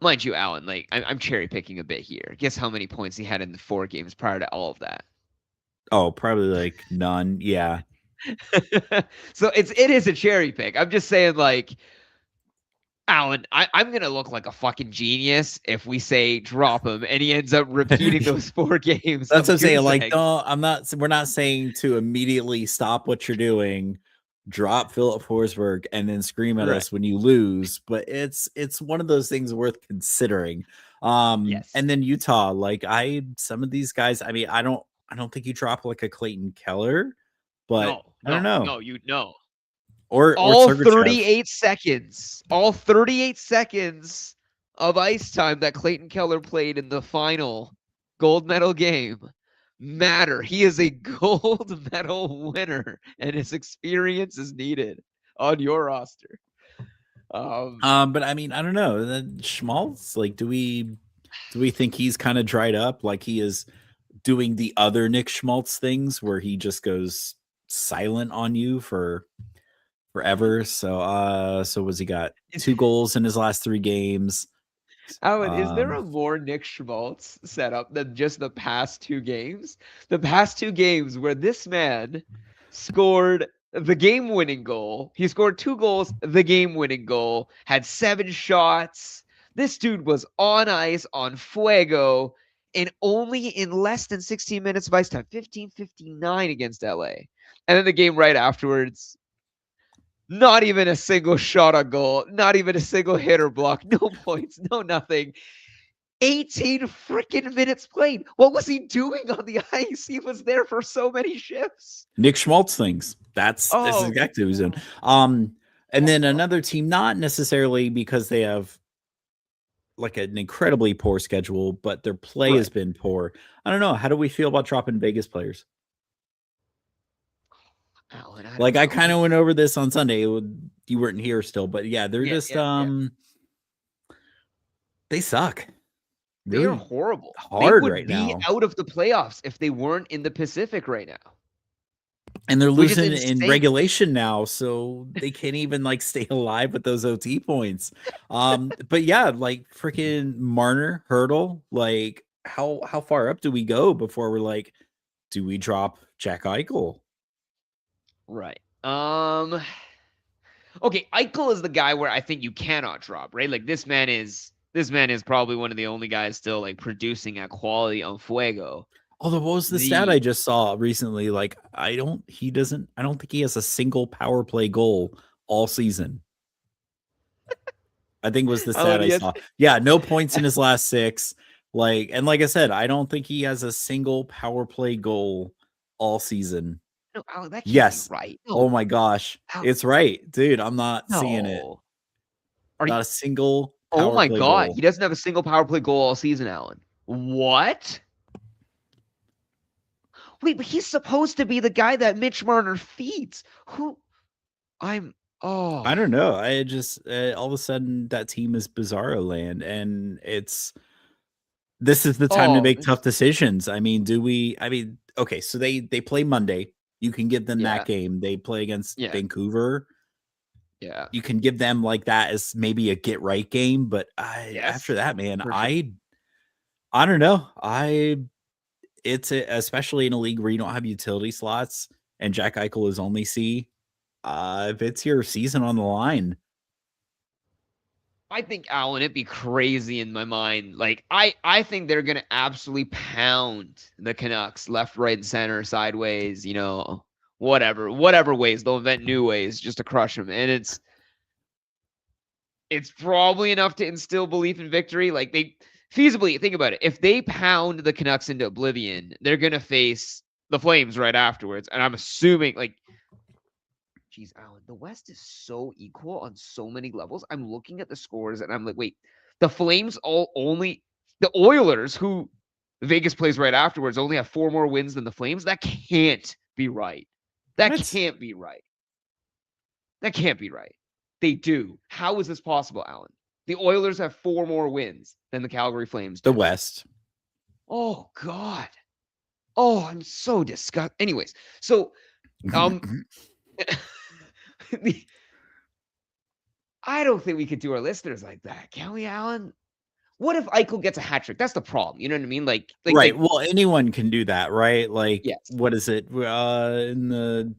S3: mind you, Alan, like I'm cherry picking a bit here. Guess how many points he had in the 4 games prior to all of that?
S2: Oh, probably like none. Yeah.
S3: So it is a cherry pick. I'm just saying, like, Alan, I'm gonna look like a fucking genius if we say drop him and he ends up repeating those 4 games.
S2: That's what I'm saying.
S3: goose
S2: Like,
S3: eggs.
S2: no, we're not saying to immediately stop what you're doing, drop Philip Forsberg, and then scream at
S3: Right.
S2: us when you lose. But it's one of those things worth considering.
S3: Yes.
S2: And then Utah, like some of these guys, I mean, I don't think you drop like a Clayton Keller, but I don't know.
S3: No, you know.
S2: Or
S3: All
S2: Sergachev.
S3: 38 seconds. All 38 seconds of ice time that Clayton Keller played in the final gold medal game matter. He is a gold medal winner, and his experience is needed on your roster.
S2: But I mean, I don't know. The Schmaltz, like, do we think he's kind of dried up? Like he is doing the other Nick Schmaltz things where he just goes silent on you for forever. So what's he got? 2 goals in his last 3 games.
S3: Alan, is there a more Nick Schmaltz setup than just the past 2 games? The past 2 games where this man scored the game-winning goal. He scored 2 goals, the game-winning goal, had 7 shots. This dude was on ice, on fuego, and only in less than 16 minutes of ice time, 15:59 against LA. And then the game right afterwards, not even a single shot on goal, not even a single hit or block, no points, no nothing. 18 freaking minutes played. What was he doing on the ice? He was there for so many shifts.
S2: Nick Schmaltz things. That's exactly what he's doing. And then another team, not necessarily because they have like an incredibly poor schedule, but their play has been poor. I don't know. How do we feel about dropping Vegas players?
S3: Alan,
S2: I kind of went over this on Sunday. You weren't here still, but yeah, they're just they suck.
S3: They are
S2: really
S3: horrible. They
S2: hard
S3: would
S2: right
S3: be
S2: now.
S3: out of the playoffs if they weren't in the Pacific right now,
S2: And they're
S3: which is
S2: losing in
S3: insane.
S2: regulation now, so they can't even like stay alive with those OT points. But yeah, like freaking Marner, Hurdle, like how far up do we go before we're like, do we drop Jack Eichel?
S3: Right. Okay, Eichel is the guy where I think you cannot drop, right? Like this man is probably one of the only guys still like producing at quality on Fuego.
S2: Although what was the stat I just saw recently? Like I don't think he has a single power play goal all season. I think was the stat I saw. Yeah, no points in his last 6. Like I said, I don't think he has a single power play goal all season.
S3: No, Alan, that can't
S2: Yes.
S3: be right.
S2: Oh
S3: No,
S2: my gosh.
S3: Alan,
S2: It's right. Dude, I'm not seeing it.
S3: no. Are you,
S2: Not a single
S3: oh
S2: power
S3: my
S2: play
S3: God,
S2: goal.
S3: he doesn't have a single power play goal all season, Alan. What? Wait, but he's supposed to be the guy that Mitch Marner feeds. Who? I
S2: don't know. I just all of a sudden that team is bizarro land, and this is the time to make tough decisions. I mean, okay, so they play Monday. You can give them that game. They play against Vancouver.
S3: Yeah.
S2: You can give them like that as maybe a get right game, but after that, man,
S3: sure.
S2: I don't know. Especially in a league where you don't have utility slots and Jack Eichel is only C. If it's your season on the line,
S3: I think, Alan, it'd be crazy in my mind. Like, I think they're gonna absolutely pound the Canucks left, right, and center, sideways. You know, whatever ways they'll invent new ways just to crush them, and it's probably enough to instill belief in victory. Like they feasibly think about it. If they pound the Canucks into oblivion, they're gonna face the Flames right afterwards, and I'm assuming like. Geez, Alan, the West is so equal on so many levels. I'm looking at the scores and I'm like, wait, the Flames the Oilers, who Vegas plays right afterwards, only have 4 more wins than the Flames. That can't be right. That can't be right. That can't be right. They do. How is this possible, Alan? The Oilers have 4 more wins than the Calgary Flames do.
S2: The West.
S3: Oh, God. Oh, I'm so disgusted. Anyways, so I don't think we could do our listeners like that, can we, Alan? What if Eichel gets a hat trick? That's the problem. You know what I mean? Like
S2: right. Well, anyone can do that, right? Like,
S3: yes.
S2: What is it? In the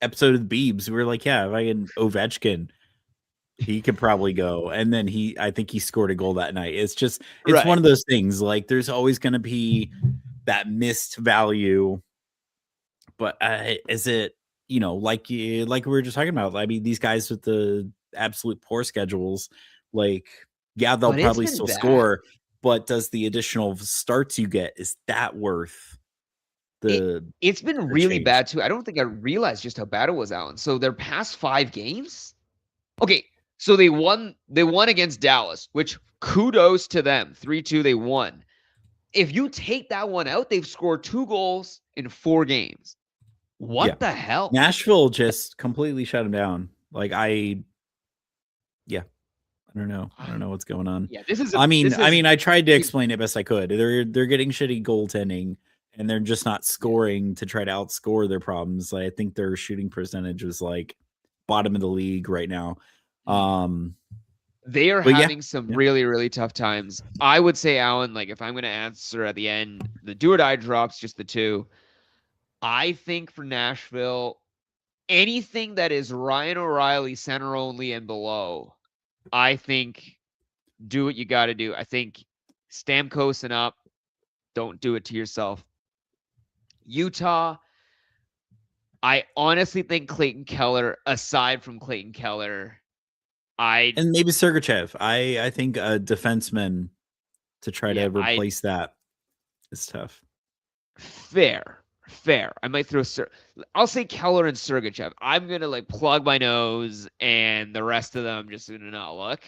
S2: episode of the Beebs, we were like, yeah, if I can Ovechkin, he could probably go. And then I think he scored a goal that night. It's one of those things. Like, there's always going to be that missed value. But is it, like we were just talking about? I mean, these guys with the absolute poor schedules, like, yeah, they'll probably still score, but does the additional starts you get, is that worth
S3: it's been really bad too. I don't think I realized just how bad it was, Alan. So their past 5 games. Okay, so they won against Dallas, which kudos to them. 3-2, they won. If you take that one out, they've scored 2 goals in 4 games. What the hell?
S2: Nashville just completely shut them down. Like I don't know. I don't know what's going on.
S3: Yeah, this is.
S2: I mean, I tried to explain it best I could. They're getting shitty goaltending, and they're just not scoring to try to outscore their problems. I think their shooting percentage is like bottom of the league right now.
S3: They are having some really, really tough times. I would say, Alan, like if I'm going to answer at the end, the do or die drops, just the 2. I think for Nashville, anything that is Ryan O'Reilly center only and below, I think do what you got to do. I think Stamkos and up, don't do it to yourself. Utah, I honestly think Clayton Keller, aside from Clayton Keller,
S2: and maybe Sergachev. I think a defenseman to try to replace that is tough.
S3: Fair. I might throw I'll say Keller and Sergachev. I'm going to like plug my nose and the rest of them just going to not look.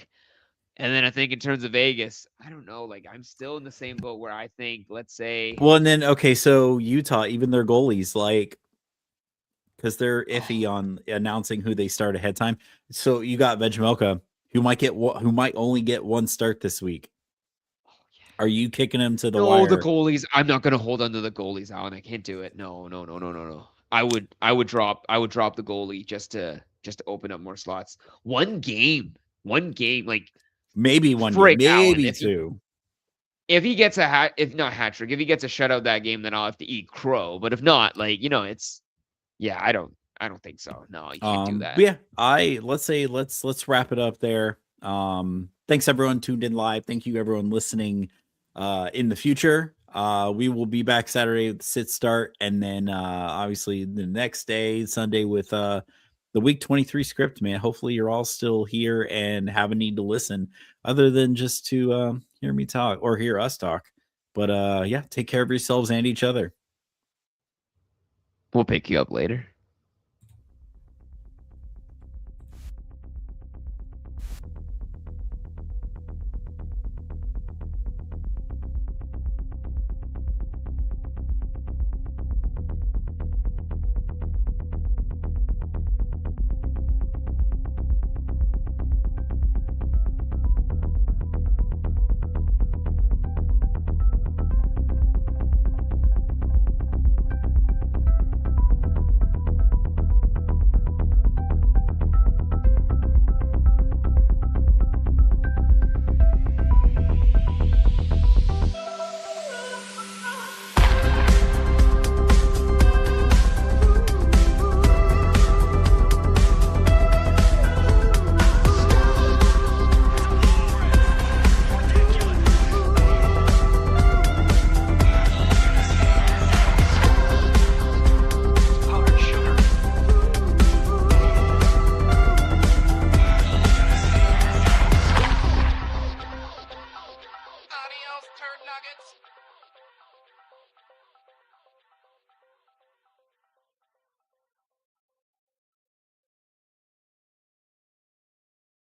S3: And then I think in terms of Vegas, I don't know. Like I'm still in the same boat where I think, let's say.
S2: Well, and then, okay, so Utah, even their goalies, like, because they're iffy on announcing who they start ahead of time. So you got Vejmelka, who might only get 1 start this week. Are you kicking him to the
S3: No, the
S2: wire?
S3: goalies. I'm not going to hold on to the goalies, Alan. I can't do it. No, no, no, no, no, no. I would drop the goalie just to open up more slots. One game, like
S2: Maybe one game,
S3: frick, Alan.
S2: maybe two.
S3: If he gets a if not hat trick, if he gets a shutout that game, then I'll have to eat crow. But if not, like, it's I don't think so. No, you can't do that.
S2: But yeah, let's wrap it up there. Thanks everyone tuned in live. Thank you everyone listening in the future. We will be back Saturday with the sit start, and then obviously the next day, Sunday, with the week 23 script, man. Hopefully you're all still here and have a need to listen other than just to hear me talk or hear us talk. But yeah, take care of yourselves and each other.
S3: We'll pick you up later.